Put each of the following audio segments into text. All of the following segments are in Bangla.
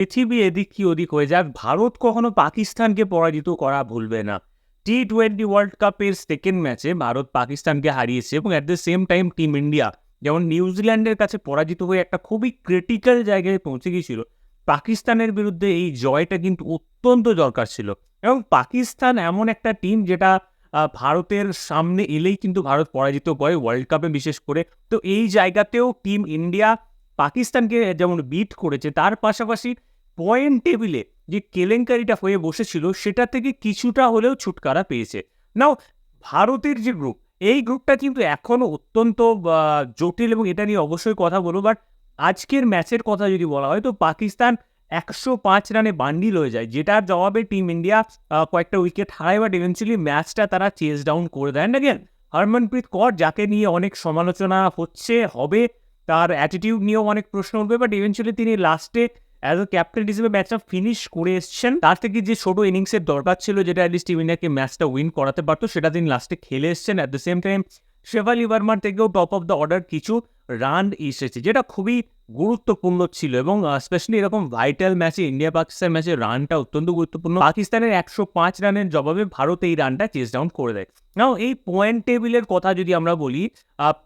পৃথিবী এদিক কি ওদিক হয়ে যাক, ভারত কখনো পাকিস্তানকে পরাজিত করা ভুলবে না। টি-20 ওয়ার্ল্ড কাপের সেকেন্ড ম্যাচে ভারত পাকিস্তানকে হারিয়েছে এবং at the same time team India যেমন নিউজিল্যান্ডের কাছে পরাজিত হয়ে একটা খুবই ক্রিটিক্যাল জায়গায় পৌঁছে গিয়েছিল। পাকিস্তানের বিরুদ্ধে এই জয়টা কিন্তু অত্যন্ত দরকার ছিল এবং পাকিস্তান এমন একটা টিম যেটা ভারতের সামনে এলেই কিন্তু ভারত পরাজিত করে ওয়ার্ল্ড কাপে বিশেষ করে। তো এই জায়গাতেও টিম ইন্ডিয়া পাকিস্তানকে যেমন বিট করেছে, তার পাশাপাশি পয়েন্ট টেবিলে যে কেলেঙ্কারিটা হয়ে বসেছিল সেটা থেকে কিছুটা হলেও ছুটকারা পেয়েছে। নাও ভারতের যে গ্রুপ, এই গ্রুপটা কিন্তু এখনো অত্যন্ত জটিল এবং এটা নিয়ে অবশ্যই কথা বলবো। বাট আজকের ম্যাচের কথা যদি বলা হয় তো পাকিস্তান ১০৫ রানে বান্ডিল হয়ে যায়, যেটার জবাবে টিম ইন্ডিয়া কয়েকটা উইকেট হারায় বাট ইভেন্চুয়ালি ম্যাচটা তারা চেজ ডাউন করে দেয়। অ্যান্ড হরমনপ্রীত কৌর যাকে নিয়ে অনেক সমালোচনা হবে, তার অ্যাটিটিউড নিয়েও অনেক প্রশ্ন উঠবে, বাট ইভেন্চুয়ালি তিনি লাস্টে অ্যাজ এ ক্যাপ্টেন হিসেবে ম্যাচটা ফিনিশ করে এসছেন। তার থেকে যে ছোট ইনিংসের দরকার ছিল, যেটা অ্যাটলিস্ট টিম ইন্ডিয়াকে ম্যাচটা উইন করাতে পারতো, সেটা তিনি লাস্টে খেলে এসছেন। At the same time Shafali ভার্মার থেকেও টপ অফ দ্য অর্ডার কিছু রান এসেছে, যেটা খুবই গুরুত্বপূর্ণ ছিল এবং স্পেশালি এরকম ভাইটাল ম্যাচে, ইন্ডিয়া পাকিস্তান ম্যাচে রানটা অত্যন্ত গুরুত্বপূর্ণ। পাকিস্তানের ১০৫ রানের জবাবে ভারত এই রানটা চেজ ডাউন করে দেয়। নাও এই পয়েন্ট টেবিলের কথা যদি আমরা বলি,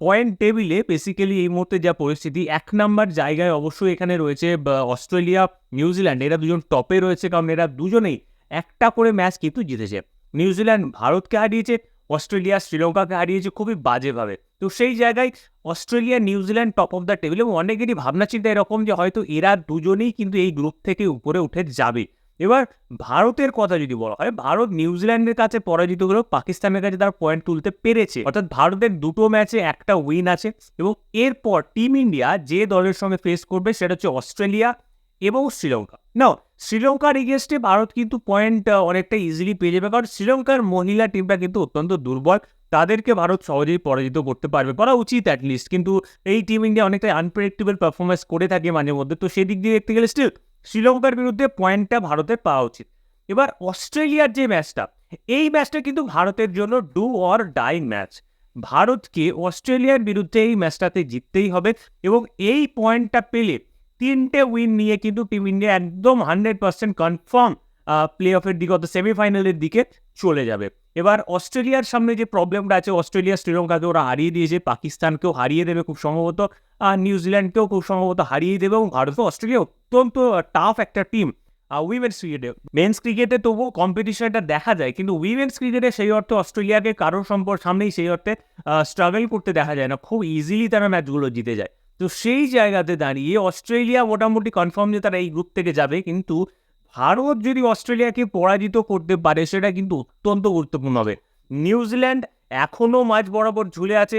পয়েন্ট টেবিলে বেসিক্যালি এই মুহূর্তে যা পরিস্থিতি, ১ নাম্বার জায়গায় অবশ্যই এখানে রয়েছে অস্ট্রেলিয়া, নিউজিল্যান্ড। এরা দুজন টপে রয়েছে কারণ এরা দুজনেই একটা করে ম্যাচ কিন্তু জিতেছে। নিউজিল্যান্ড ভারতকে হারিয়েছে, অস্ট্রেলিয়া শ্রীলঙ্কাকে হারিয়েছে খুবই বাজেভাবে। তো সেই জায়গায় Australia, New Zealand top of the table এবং অনেকেরই ভাবনা চিন্তা এরকম যে হয়তো এরা দুজনেই কিন্তু এই গ্রুপ থেকে উপরে উঠে যাবে। এবার ভারতের কথা যদি বলা হয়, ভারত নিউজিল্যান্ডের কাছে পরাজিত হলেও পাকিস্তানের কাছে তার পয়েন্ট তুলতে পেরেছে। অর্থাৎ ভারতের দুটো ম্যাচে একটা উইন আছে এবং এরপর টিম ইন্ডিয়া যে দলের সঙ্গে ফেস করবে সেটা হচ্ছে অস্ট্রেলিয়া এবং শ্রীলঙ্কা। নাও শ্রীলঙ্কার এগেইনস্টে ভারত কিন্তু পয়েন্ট অনেকটা ইজিলি পেয়ে যাবে, কারণ শ্রীলঙ্কার মহিলা টিমটা কিন্তু অত্যন্ত দুর্বল। তাদেরকে ভারত সহজেই পরাজিত করতে পারবে, করা উচিত অ্যাটলিস্ট। কিন্তু এই টিম ইন্ডিয়া অনেকটাই আনপ্রেডিক্টেবল পারফরমেন্স করে থাকে মাঝে মধ্যে, তো সেদিক দিয়ে দেখতে গেলে স্টিল শ্রীলঙ্কার বিরুদ্ধে পয়েন্টটা ভারতের পাওয়া উচিত। এবার অস্ট্রেলিয়ার যে ম্যাচটা, এই ম্যাচটা কিন্তু ভারতের জন্য ডু অর ডাই ম্যাচ। ভারতকে অস্ট্রেলিয়ার বিরুদ্ধে এই ম্যাচটাতে জিততেই হবে এবং এই পয়েন্টটা পেলে ৩টে উইন নিয়ে কিন্তু টিম ইন্ডিয়া একদম 100% কনফার্ম প্লে অফের দিকে, অর্থাৎ সেমিফাইনালের দিকে চলে যাবে। এবার অস্ট্রেলিয়ার সামনে যে প্রবলেমটা আছে, অস্ট্রেলিয়া শ্রীলঙ্কাকে ওরা হারিয়ে দিয়েছে, পাকিস্তানকেও হারিয়ে দেবে খুব সম্ভবত, নিউজিল্যান্ডকেও খুব সম্ভবত হারিয়ে দেবে এবং ভারত অস্ট্রেলিয়া অত্যন্ত টাফ একটা টিম। উইমেন্স ক্রিকেটে, মেন্স ক্রিকেটে তবুও কম্পিটিশনটা দেখা যায়, কিন্তু উইমেন্স ক্রিকেটে সেই অর্থে অস্ট্রেলিয়াকে কারোর সামনেই সেই অর্থে স্ট্রাগল করতে দেখা যায় না, খুব ইজিলি তারা ম্যাচগুলো জিতে যায়। তো সেই জায়গাতে দাঁড়িয়ে অস্ট্রেলিয়া মোটামুটি কনফার্ম যে তারা এই গ্রুপ থেকে যাবে, কিন্তু ভারত যদি অস্ট্রেলিয়াকে পরাজিত করতে পারে সেটা কিন্তু অত্যন্ত গুরুত্বপূর্ণ হবে। নিউজিল্যান্ড এখনও মাঝ বরাবর ঝুলে আছে,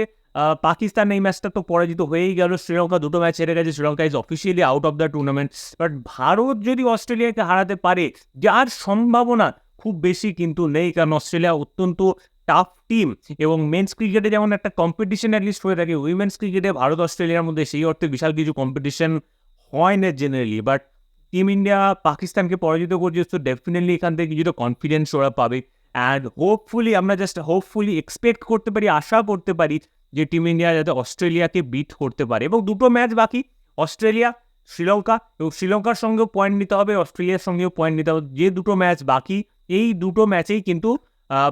পাকিস্তান এই ম্যাচটা তো পরাজিত হয়েই গেল, শ্রীলঙ্কা দুটো ম্যাচ হেরে গেছে, Sri Lanka is officially out of the tournament. But Bharat যদি অস্ট্রেলিয়াকে হারাতে পারে, যার সম্ভাবনা খুব বেশি কিন্তু নেই, কারণ অস্ট্রেলিয়া অত্যন্ত টাফ টিম এবং মেন্স ক্রিকেটে যেমন একটা কম্পিটিশন অ্যাটলিস্ট হয়ে থাকে, উইমেন্স ক্রিকেটে ভারত অস্ট্রেলিয়ার মধ্যে সেই অর্থে বিশাল কিছু কম্পিটিশন হয় না জেনারেলি। বাট টিম ইন্ডিয়া পাকিস্তানকে পরাজিত করছে, তো ডেফিনেটলি এখান থেকে কিছুটা কনফিডেন্স ওরা পাবে। অ্যান্ড হোপফুলি আমরা জাস্ট এক্সপেক্ট করতে পারি, আশা করতে পারি যে টিম ইন্ডিয়া যাতে অস্ট্রেলিয়াকে বিট করতে পারে। এবং দুটো ম্যাচ বাকি, অস্ট্রেলিয়া, শ্রীলঙ্কা, এবং শ্রীলঙ্কার সঙ্গেও পয়েন্ট নিতে হবে, অস্ট্রেলিয়ার সঙ্গেও পয়েন্ট নিতে হবে। যে দুটো ম্যাচ বাকি, এই দুটো ম্যাচেই কিন্তু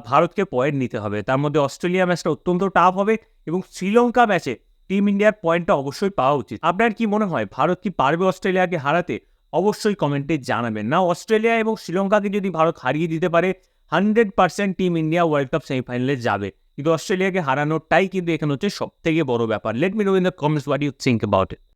ভারতকে পয়েন্ট নিতে হবে। তার মধ্যে অস্ট্রেলিয়া ম্যাচটা অত্যন্ত টাফ হবে এবং শ্রীলঙ্কা ম্যাচে টিম ইন্ডিয়ার পয়েন্টটা অবশ্যই পাওয়া উচিত। আপনার কি মনে হয়, ভারত কি পারবে অস্ট্রেলিয়াকে হারাতে? অবশ্যই কমেন্টে জানাবেন। না অস্ট্রেলিয়া এবং শ্রীলঙ্কাকে যদি ভারত হারিয়ে দিতে পারে, 100% টিম ইন্ডিয়া ওয়ার্ল্ড কাপ সেমিফাইনালে যাবে। কিন্তু অস্ট্রেলিয়াকে হারানোটাই কিন্তু এখানে হচ্ছে সবথেকে বড় ব্যাপার। Let me know in the comments what you think about it.